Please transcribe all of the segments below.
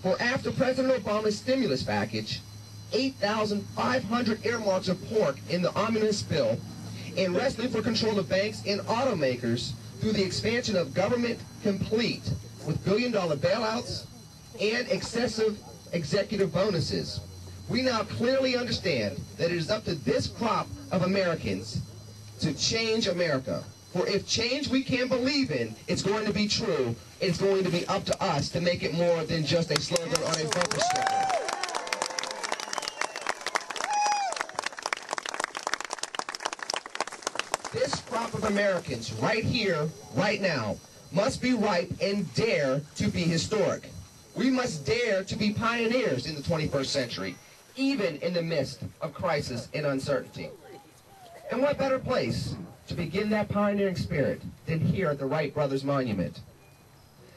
For after President Obama's stimulus package, 8,500 earmarks of pork in the omnibus bill, and wrestling for control of banks and automakers through the expansion of government complete with billion-dollar bailouts and excessive executive bonuses, we now clearly understand that it is up to this crop of Americans to change America. For if change we can believe in is going to be true, it's going to be up to us to make it more than just a slogan on a bumper sticker. This crop of Americans, right here, right now, must be ripe and dare to be historic. We must dare to be pioneers in the 21st century, even in the midst of crisis and uncertainty. And what better place to begin that pioneering spirit than here at the Wright Brothers Monument?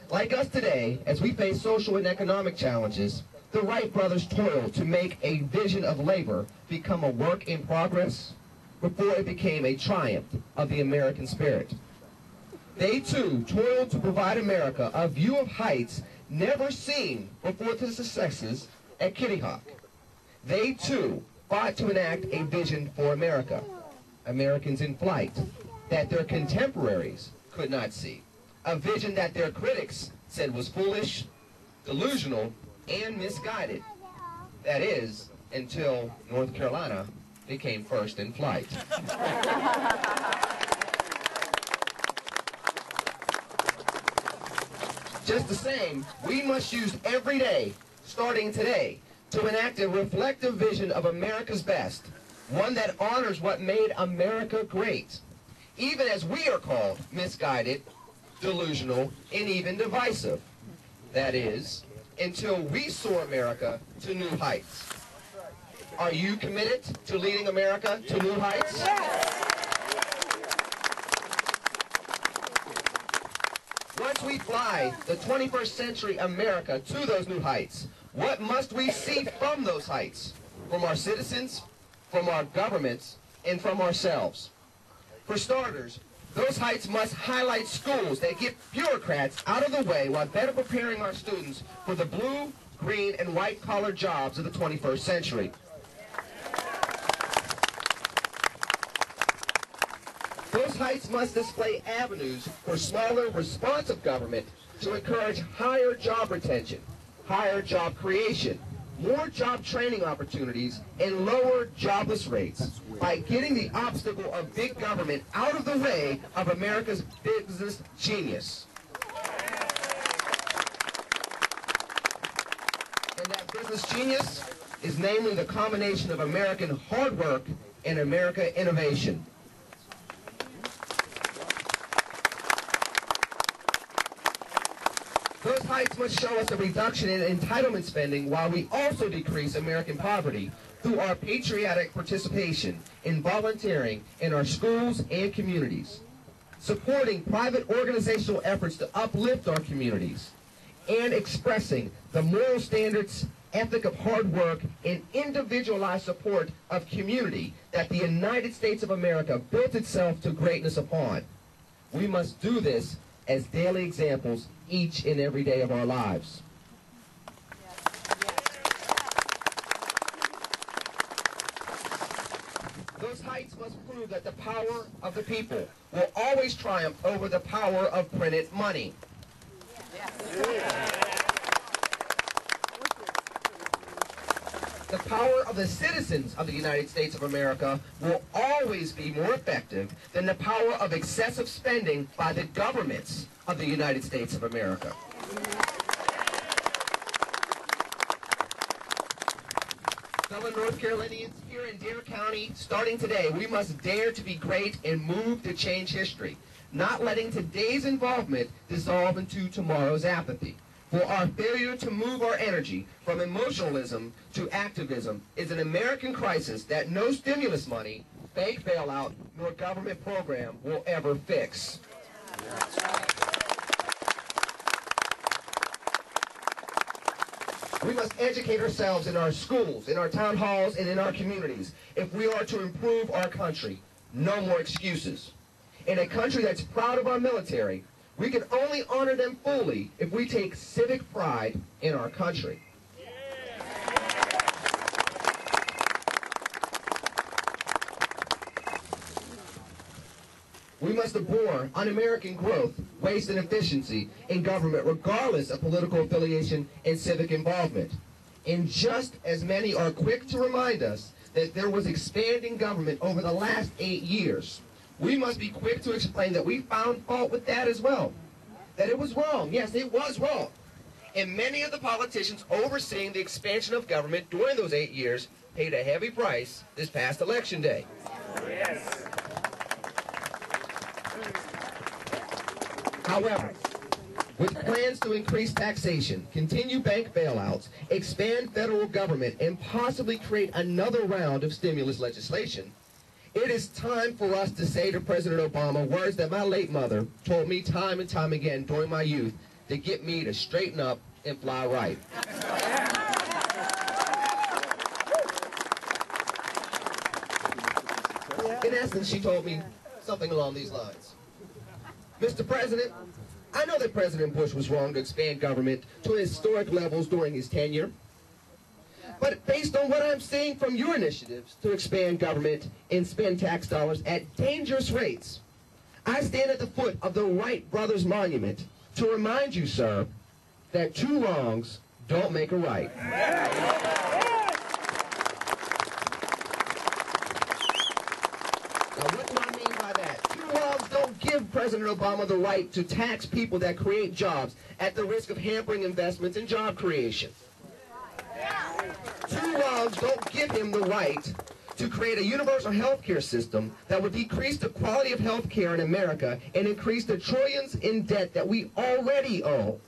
Like us today, as we face social and economic challenges, the Wright brothers toiled to make a vision of labor become a work in progress before it became a triumph of the American spirit. They too toiled to provide America a view of heights never seen before the successes at Kitty Hawk. They too fought to enact a vision for America, Americans in flight, that their contemporaries could not see. A vision that their critics said was foolish, delusional, and misguided. That is, until North Carolina became first in flight. Just the same, we must use every day, starting today, to enact a reflective vision of America's best, one that honors what made America great, even as we are called misguided, delusional, and even divisive. That is, until we soar America to new heights. Are you committed to leading America to new heights? Once we fly the 21st century America to those new heights, what must we see from those heights? From our citizens, from our governments, and from ourselves. For starters, those heights must highlight schools that get bureaucrats out of the way while better preparing our students for the blue, green, and white-collar jobs of the 21st century. Those heights must display avenues for smaller, responsive government to encourage higher job retention, higher job creation, more job training opportunities, and lower jobless rates by getting the obstacle of big government out of the way of America's business genius. And that business genius is namely the combination of American hard work and American innovation. Those heights must show us a reduction in entitlement spending while we also decrease American poverty through our patriotic participation in volunteering in our schools and communities, supporting private organizational efforts to uplift our communities, and expressing the moral standards, ethic of hard work, and individualized support of community that the United States of America built itself to greatness upon. We must do this as daily examples each and every day of our lives. Those heights must prove that the power of the people will always triumph over the power of printed money. The power of the citizens of the United States of America will always be more effective than the power of excessive spending by the governments of the United States of America. Fellow North Carolinians, here in Dare County, starting today, we must dare to be great and move to change history, not letting today's involvement dissolve into tomorrow's apathy. For our failure to move our energy from emotionalism to activism is an American crisis that no stimulus money, fake bailout, nor government program will ever fix. We must educate ourselves in our schools, in our town halls, and in our communities if we are to improve our country. No more excuses. In a country that's proud of our military, We can only honor them fully if we take civic pride in our country. We must abhor un-American growth, waste, and efficiency in government, regardless of political affiliation and civic involvement. And just as many are quick to remind us that there was expanding government over the last 8 years, we must be quick to explain that we found fault with that as well. That it was wrong. Yes, it was wrong. And many of the politicians overseeing the expansion of government during those 8 years paid a heavy price this past election day. Yes. However, with plans to increase taxation, continue bank bailouts, expand federal government, and possibly create another round of stimulus legislation, it is time for us to say to President Obama words that my late mother told me time and time again during my youth to get me to straighten up and fly right. In essence, she told me something along these lines. Mr. President, I know that President Bush was wrong to expand government to historic levels during his tenure. But based on what I'm seeing from your initiatives to expand government and spend tax dollars at dangerous rates, I stand at the foot of the Wright Brothers Monument to remind you, sir, that two wrongs don't make a right. Now, what do I mean by that? Two wrongs don't give President Obama the right to tax people that create jobs at the risk of hampering investments and job creation. Two wrongs don't give him the right to create a universal health care system that would decrease the quality of health care in America and increase the trillions in debt that we already owe.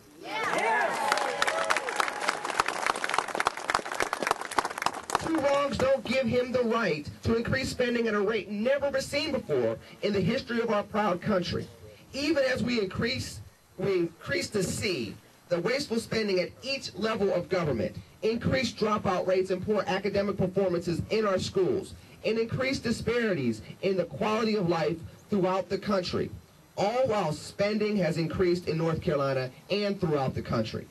Two wrongs don't give him the right to increase spending at a rate never seen before in the history of our proud country. Even as we increase to see the wasteful spending at each level of government, increased dropout rates and poor academic performances in our schools, and increased disparities in the quality of life throughout the country, all while spending has increased in North Carolina and throughout the country.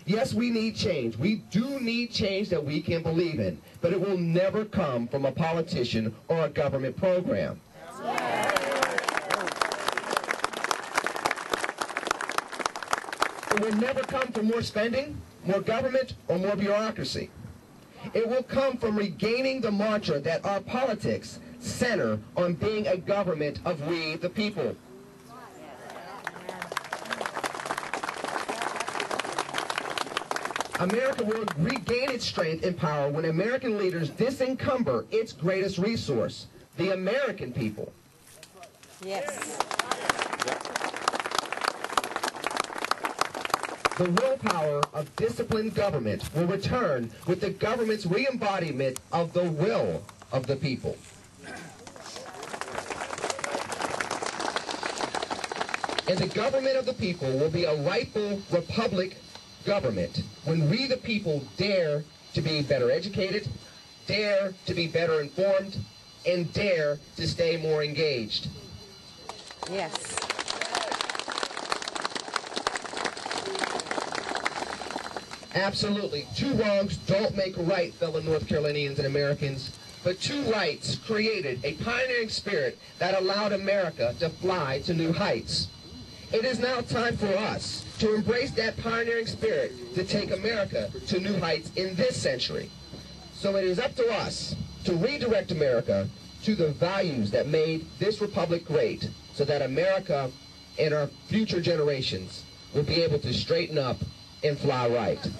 Yes, we need change. We do need change that we can believe in, but it will never come from a politician or a government program. It will never come from more spending, more government, or more bureaucracy. It will come from regaining the mantra that our politics center on being a government of we the people. America will regain its strength and power when American leaders disencumber its greatest resource, the American people. Yes. The willpower of disciplined government will return with the government's re-embodiment of the will of the people. And the government of the people will be a rightful republic government when we the people dare to be better educated, dare to be better informed, and dare to stay more engaged. Yes. Absolutely. Two wrongs don't make a right, fellow North Carolinians and Americans, but two rights created a pioneering spirit that allowed America to fly to new heights. It is now time for us to embrace that pioneering spirit to take America to new heights in this century. So it is up to us to redirect America to the values that made this republic great, so that America and our future generations will be able to straighten up and fly right. Thank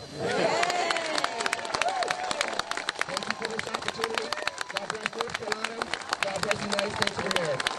you for this opportunity. God bless North Carolina. God bless the United States of America.